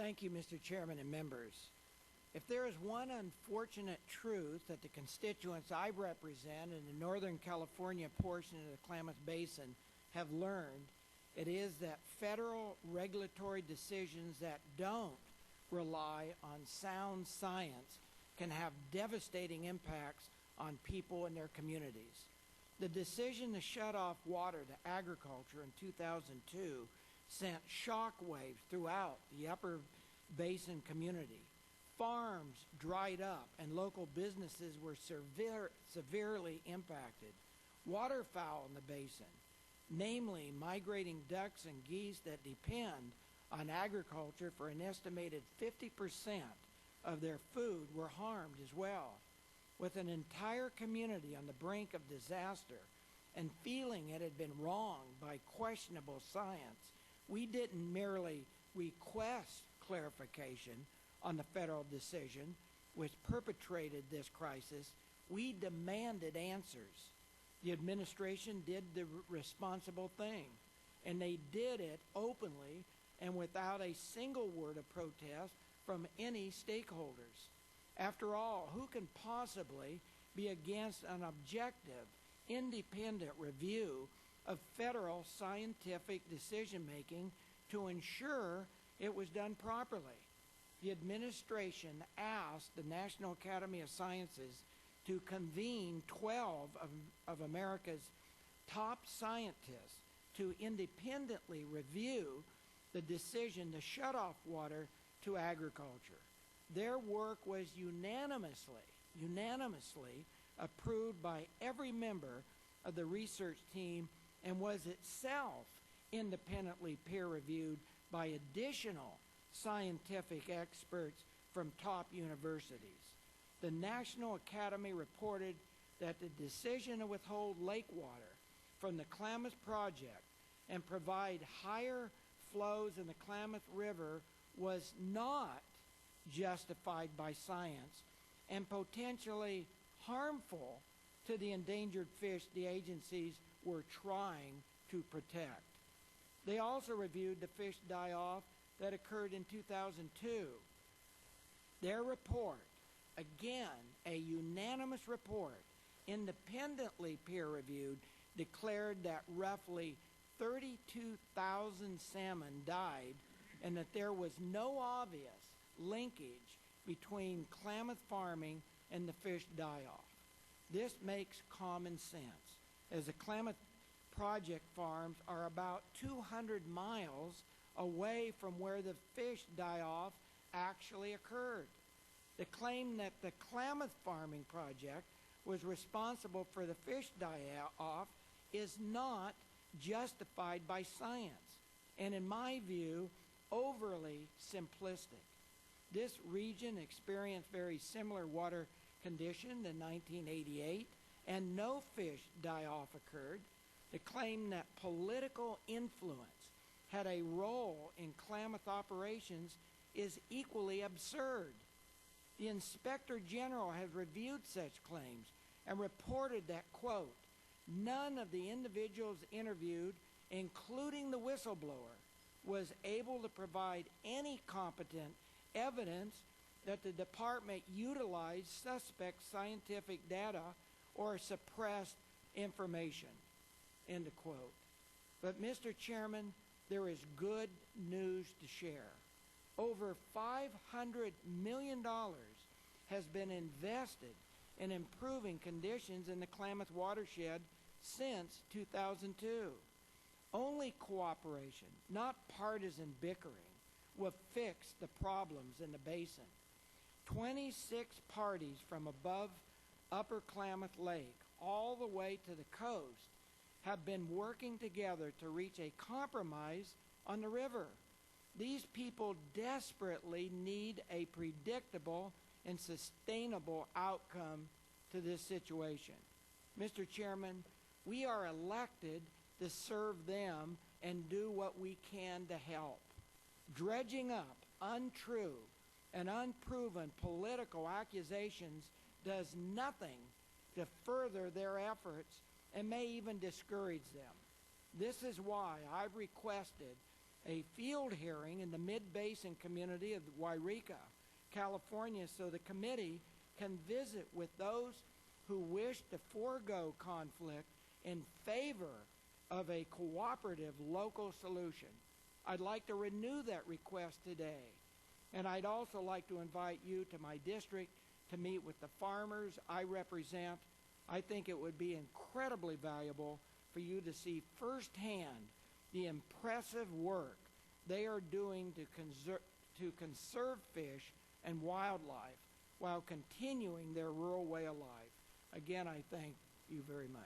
Thank you, Mr. Chairman and members. If there is one unfortunate truth that the constituents I represent in the Northern California portion of the Klamath Basin have learned, it is that federal regulatory decisions that don't rely on sound science can have devastating impacts on people and their communities. The decision to shut off water to agriculture in 2002 sent shockwaves throughout the Upper Basin community. Farms dried up and local businesses were severely impacted. Waterfowl in the basin, namely migrating ducks and geese that depend on agriculture for an estimated 50% of their food, were harmed as well. With an entire community on the brink of disaster and feeling it had been wronged by questionable science, we didn't merely request clarification on the federal decision which perpetrated this crisis, we demanded answers. The administration did the responsible thing, and they did it openly and without a single word of protest from any stakeholders. After all, who can possibly be against an objective, independent review of federal scientific decision-making to ensure it was done properly? The administration asked the National Academy of Sciences to convene 12 of America's top scientists to independently review the decision to shut off water to agriculture. Their work was unanimously approved by every member of the research team and was itself independently peer-reviewed by additional scientific experts from top universities. The National Academy reported that the decision to withhold lake water from the Klamath project and provide higher flows in the Klamath River was not justified by science and potentially harmful to the endangered fish the agencies were trying to protect. They also reviewed the fish die-off that occurred in 2002. Their report, again a unanimous report, independently peer-reviewed, declared that roughly 32,000 salmon died and that there was no obvious linkage between Klamath farming and the fish die-off. This makes common sense, as the Klamath project farms are about 200 miles away from where the fish die-off actually occurred. The claim that the Klamath farming project was responsible for the fish die-off is not justified by science, and in my view, overly simplistic. This region experienced very similar water conditions in 1988, and no fish die-off occurred. The claim that political influence had a role in Klamath operations is equally absurd. The Inspector General has reviewed such claims and reported that, quote, none of the individuals interviewed, including the whistleblower, was able to provide any competent evidence that the department utilized suspect scientific data or suppressed information, end of quote. But, Mr. Chairman, there is good news to share. Over $500 million has been invested in improving conditions in the Klamath watershed since 2002. Only cooperation, not partisan bickering, will fix the problems in the basin. 26 parties from above Upper Klamath Lake all the way to the coast have been working together to reach a compromise on the river. These people desperately need a predictable and sustainable outcome to this situation. Mr. Chairman, we are elected to serve them and do what we can to help. Dredging up untrue and unproven political accusations does nothing to further their efforts and may even discourage them. This is why I've requested a field hearing in the Mid-Basin community of Wairika, California, so the committee can visit with those who wish to forego conflict in favor of a cooperative local solution. I'd like to renew that request today. And I'd also like to invite you to my district to meet with the farmers I represent. I think it would be incredibly valuable for you to see firsthand the impressive work they are doing to conserve fish and wildlife while continuing their rural way of life. Again, I thank you very much.